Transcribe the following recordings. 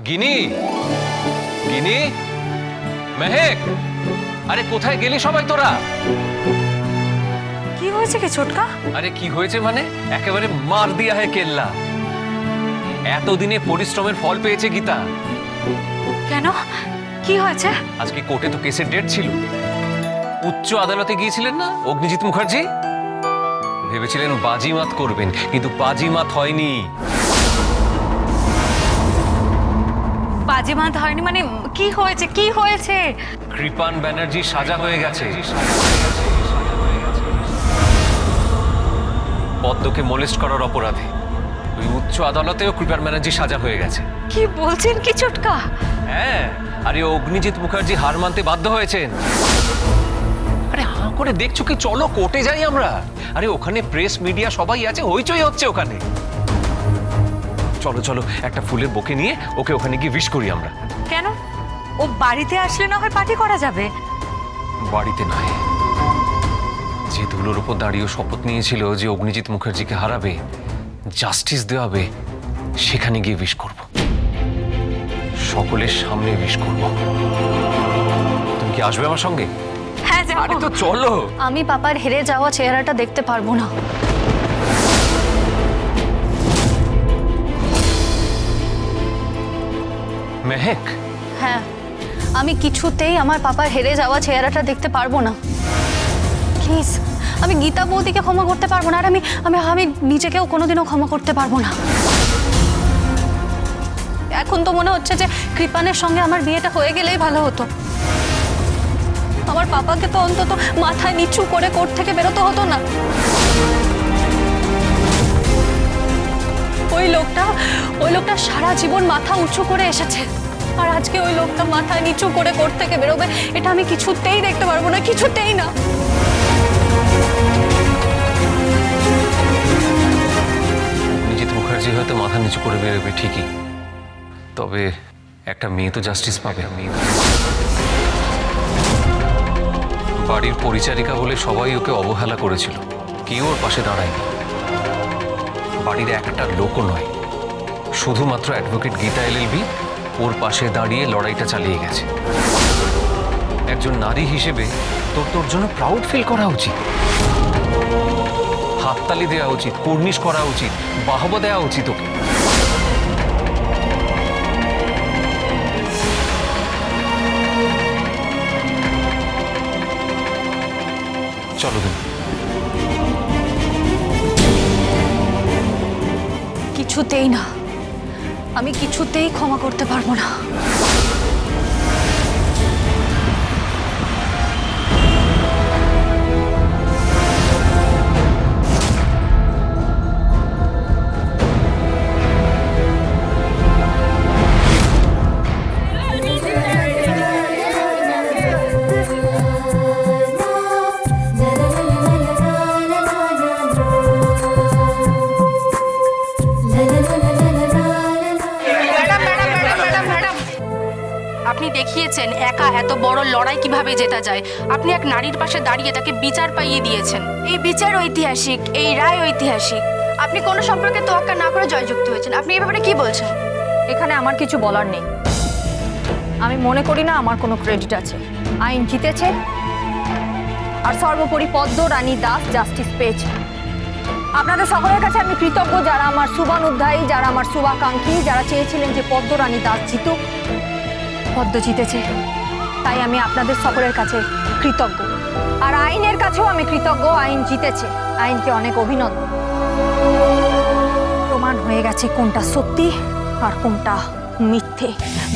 গিনি, গিনি, মেহেক, আরে কোথায় গেলি সবাই তোরা? কি হয়েছে কি ছোটকা? আরে কি হয়েছে মানে একেবারে মার দিয়া হে কেল্লা। এতদিনে পরিশ্রমের ফল পেয়েছে গীতা। কেন, কি হয়েছে? আজকে কোর্টে তো কেসের ডেট ছিল। উচ্চ আদালতে গিয়েছিলেন না অগ্নিজিৎ মুখার্জি? ভেবেছিলেন বাজিমাত করবেন, কিন্তু বাজিমাত হয়নি। বাজিমাত হয়নি মানে কি হয়েছে, কি হয়েছে? কৃপান ব্যানার্জি সাজা হয়ে গেছে। পদ্মকে মোলেস্ট করার অপরাধে ওই উচ্চ আদালতেও কৃপান ব্যানার্জি সাজা হয়ে গেছে। কি বলছেন কি ছোটকা? হ্যাঁ, আরে অগ্নিজিৎ মুখার্জি হার মানতে বাধ্য হয়েছেন। আরে হাঁ করে দেখছো কি? চলো কোর্টে যাই আমরা। আরে ওখানে প্রেস মিডিয়া সবাই আছে, হইচই হচ্ছে ওখানে। চলো চলো, একটা ফুলের বুকে নিয়ে ওকে ওখানে গিয়ে উইশ করি আমরা। কেন? ও বাড়িতে আসলে না হয় পার্টি করা যাবে। বাড়িতে নয়, যে ধুলোর উপর দাঁড়িয়ে শপথ নিয়েছিল যে অগ্নিজিৎ মুখার্জিকে হারাবে, জাস্টিস দেওয়াবে, সেখানে গিয়ে উইশ করব। সকলের সামনে উইশ করব। তুমি কি আসবে আমার সঙ্গে? হ্যাঁ যাবো। আরে তো চলো। আমি পাপার হেরে যাওয়া চেহারাটা দেখতে পারবো না। মেহেক, হ্যাঁ, আমি কিছুতেই আমার পাপার হেরে যাওয়া চেহারাটা দেখতে পারবো না। প্লিজ, আমি গীতা বৌদিকে ক্ষমা করতে পারবো না, আর আমি আমি আমি নিজেকেও কোনোদিনও ক্ষমা করতে পারবো না। এখন তো মনে হচ্ছে যে কৃপানের সঙ্গে আমার বিয়েটা হয়ে গেলেই ভালো হতো। আমার পাপাকে তো অন্তত মাথায় নিচু করে কোর্ট থেকে বেরোতে হতো না। ওই লোকটা সারা জীবন মাথা উঁচু করে এসেছে, আর আজকে ওই লোকটা মাথায় নিচু করে কোর্ট থেকে বেরোবে, এটা আমি কিছুতেই দেখতে পারবো না, কিছুতেই না। অগ্নিজিৎ মুখার্জি হয়তো মাথা নিচু করে বেরোবে ঠিকই, তবে একটা মেয়ে তো জাস্টিস পাবে। বাড়ির পরিচারিকা বলে সবাই ওকে অবহেলা করেছিল, কেউ ওর পাশে দাঁড়ায়নি। বাড়ির একটা লোকও নয়, শুধুমাত্র অ্যাডভোকেট গীতা এলএলবি ওর পাশে দাঁড়িয়ে লড়াইটা চালিয়ে গেছে। একজন নারী হিসেবে তোর জন্য প্রাউড ফিল করা উচিত, হাততালি দেওয়া উচিত, কুর্নিশ করা উচিত, বাহবা দেওয়া উচিত ওকে। চলো দিন। কিছুতেই না, আমি কিছুতেই ক্ষমা করতে পারবো না। আপনি দেখিয়েছেন একা এত বড় লড়াই কিভাবে জেতা যায়। আপনি এক নারীর পাশে দাঁড়িয়ে তাকে বিচার পাইয়ে দিয়েছেন। এই বিচার ঐতিহাসিক, এই রায় ঐতিহাসিক। আপনি কোনো সম্পর্কে তোয়াক্কা না করে জয়যুক্ত হয়েছেন। আপনি এই ব্যাপারে কি বলছেন? এখানে আমার কিছু বলার নেই। আমি মনে করি না আমার কোনো ক্রেডিট আছে। আইন জিতেছে, আর সর্বোপরি পদ্ম রানী দাস জাস্টিস পেয়েছে। আপনাদের সকলের কাছে আমি কৃতজ্ঞ, যারা আমার শুভানুধ্যায়ী, যারা আমার শুভাকাঙ্ক্ষী, যারা চেয়েছিলেন যে পদ্ম রানী দাস জিতুক। পদ্ম জিতেছে, তাই আমি আপনাদের সকলের কাছে কৃতজ্ঞ। আর আইনের কাছেও আমি কৃতজ্ঞ, আইন জিতেছে, আইনকে অনেক অভিনন্দন। প্রমাণ হয়ে গেছে কোনটা সত্যি আর কোনটা মিথ্যে।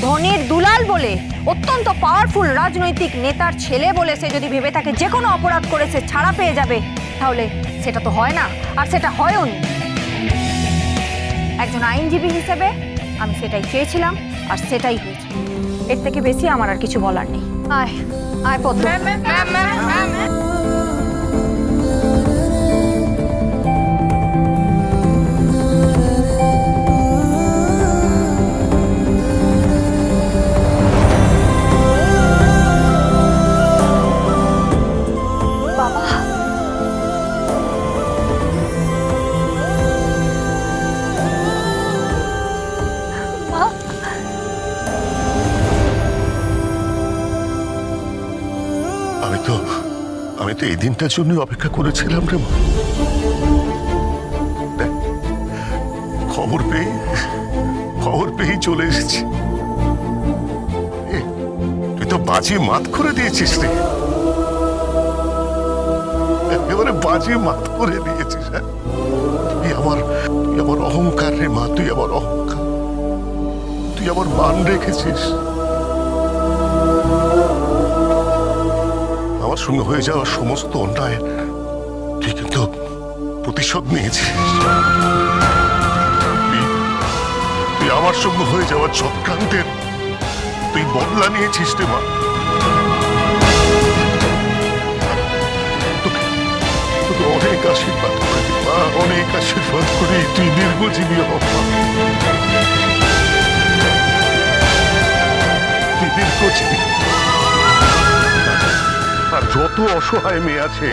ধনির দুলাল বলে, অত্যন্ত পাওয়ারফুল রাজনৈতিক নেতার ছেলে বলে সে যদি ভেবে থাকে যে কোনো অপরাধ করে সে ছাড়া পেয়ে যাবে, তাহলে সেটা তো হয় না, আর সেটা হয়ও নি। একজন আইনজীবী হিসেবে আমি সেটাই চেয়েছিলাম, আর সেটাই হয়েছে। এর থেকে বেশি আমার আর কিছু বলার নেই। আয় আয় পদ্ম। আমি তো এই দিনটার জন্য অপেক্ষা করেছিলাম রে মা। দেখ, খবর পেয়েই চলে এসেছি। তুই তো বাজি মাত করে দিয়েছিস রে, একেবারে বাজি মাত করে দিয়েছিস। হ্যাঁ, তুই আমার অহংকার রে মা, তুই আমার অহংকার, তুই আমার মান রেখেছিস। আমার সঙ্গে হয়ে যাওয়া সমস্ত অন্যায় তুই কিন্তু প্রতিশোধ নিয়েছিস। তুই আমার সঙ্গে হয়ে যাওয়া চক্রান্তের তুই বদলা নিয়েছিস রে মা। তোকে অনেক আশীর্বাদ করে দিই মা, অনেক আশীর্বাদ করে তুই দীর্ঘজীবী হ মা। তুই দীর্ঘজীবী। আর যত অসহায় মেয়ে আছে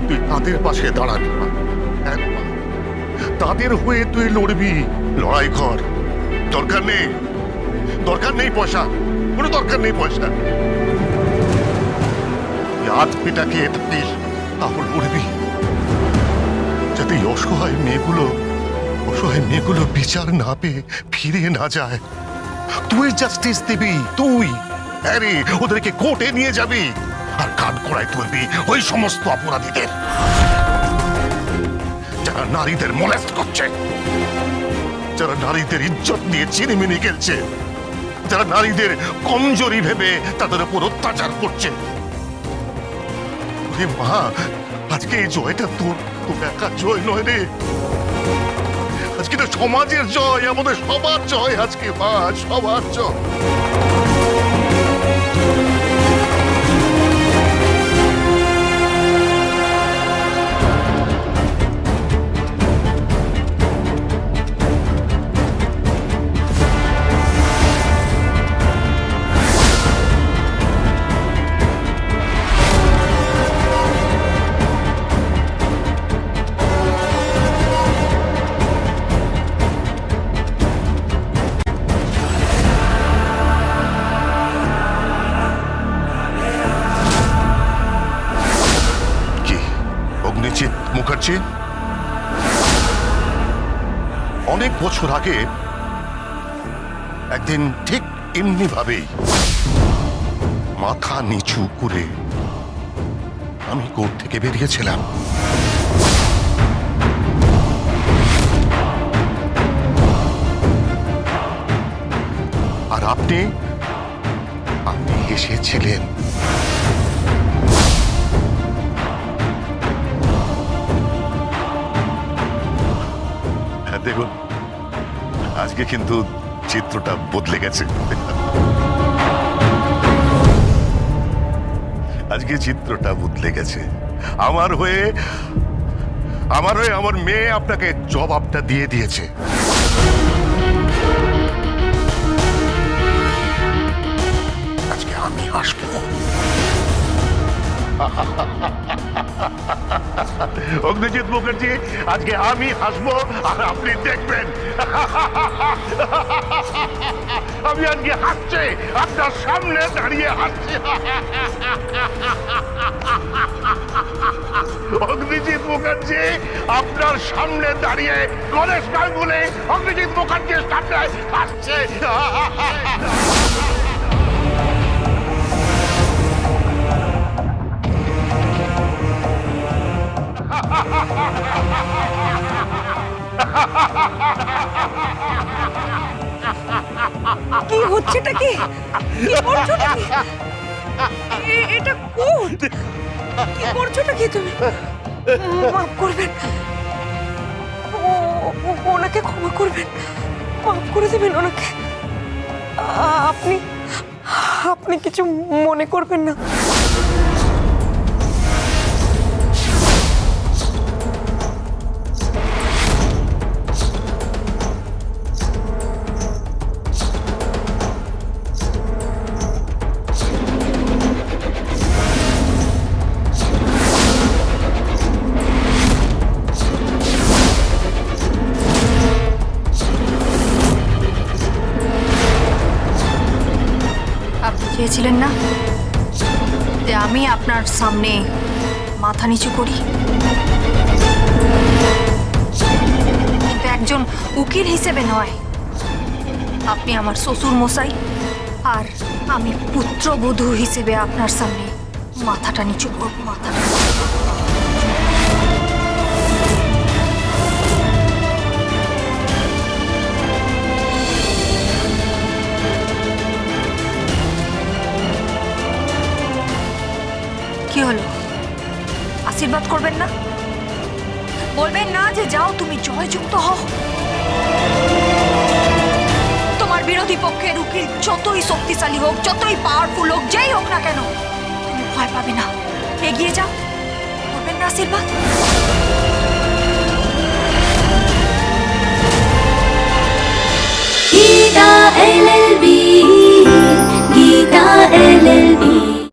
তুই তাদের পাশে দাঁড়াবি মা, একবার তাদের হয়ে তুই লড়বি, লড়াই কর। দরকার নেই পয়সা, কোনো দরকার নেই পয়সা। তুই হাত পিটাকে থাকিস, তাহলে লড়বি যাতে এই অসহায় মেয়েগুলো বিচার না পেয়ে ফিরে না যায়। তুই জাস্টিস দিবি, তুই আরে ওদেরকে কোর্টে নিয়ে যাবি আর কাঠ করায় তুলবি ওই সমস্ত অপরাধীদের যারা নারীদের মোলেস্ট করছে, যারা নারীদের ইজ্জত নিয়ে চিনিমিনি খেলছে, যারা নারীদের কমজোরি ভেবে তাদের উপর অত্যাচার করছে। মা, আজকে এই জয়টা তোর একা জয় নয় রে, আজকে তো সমাজের জয়, আমাদের সবার জয় আজকে মা, সবার জয়। মুখার্জি, অনেক বছর আগে একদিন ঠিক এমনি ভাবেই মাথা নিচু করে আমি কোর্ট থেকে বেরিয়েছিলাম। আর আপনি এসেছিলেন। দেখুন, আজকে কিন্তু চিত্রটা বদলে গেছে। আজকে চিত্রটা বদলে গেছে। আমার হয়ে আমার মেয়ে আপনাকে জবাবটা দিয়ে দিয়েছে। আজকে আমি আসবো। অগ্নিজিৎ মুখার্জি, আজকে আমি হাসবো আর আপনি দেখবেন। আমি আজকে হাসছি, আপনার সামনে দাঁড়িয়ে হাসছি। অগ্নিজিৎ মুখার্জি আপনার সামনে দাঁড়িয়ে গণেশ গাঙ্গুলি অগ্নিজিৎ মুখার্জির সামনে হাসছে। কি হচ্ছেটা কি করছোটা কি? এটা কোর্ট, কি করছোটা কি তুমি? মাফ করবেন, ওনাকে ক্ষমা করবেন, মাফ করে দেবেন ওনাকে। আপনি কিছু মনে করবেন না। চেয়েছিলেন না যে আমি আপনার সামনে মাথা নিচু করি। কিন্তু একজন উকিল হিসেবে নয়, আপনি আমার শ্বশুর মশাই, আর আমি পুত্রবধূ হিসেবে আপনার সামনে মাথাটা নিচু করব, মাথাটা। কি হলো, আশীর্বাদ করবেন না? বলবেন না যে যাও তুমি জয়যুক্ত হও? তোমার বিরোধী পক্ষের উকিল যতই শক্তিশালী হোক, যতই পাওয়ারফুল হোক, যেই হোক না কেন, তুমি ভয় পাবে না, এগিয়ে যাও। করবেন না আশীর্বাদ? Gita LLB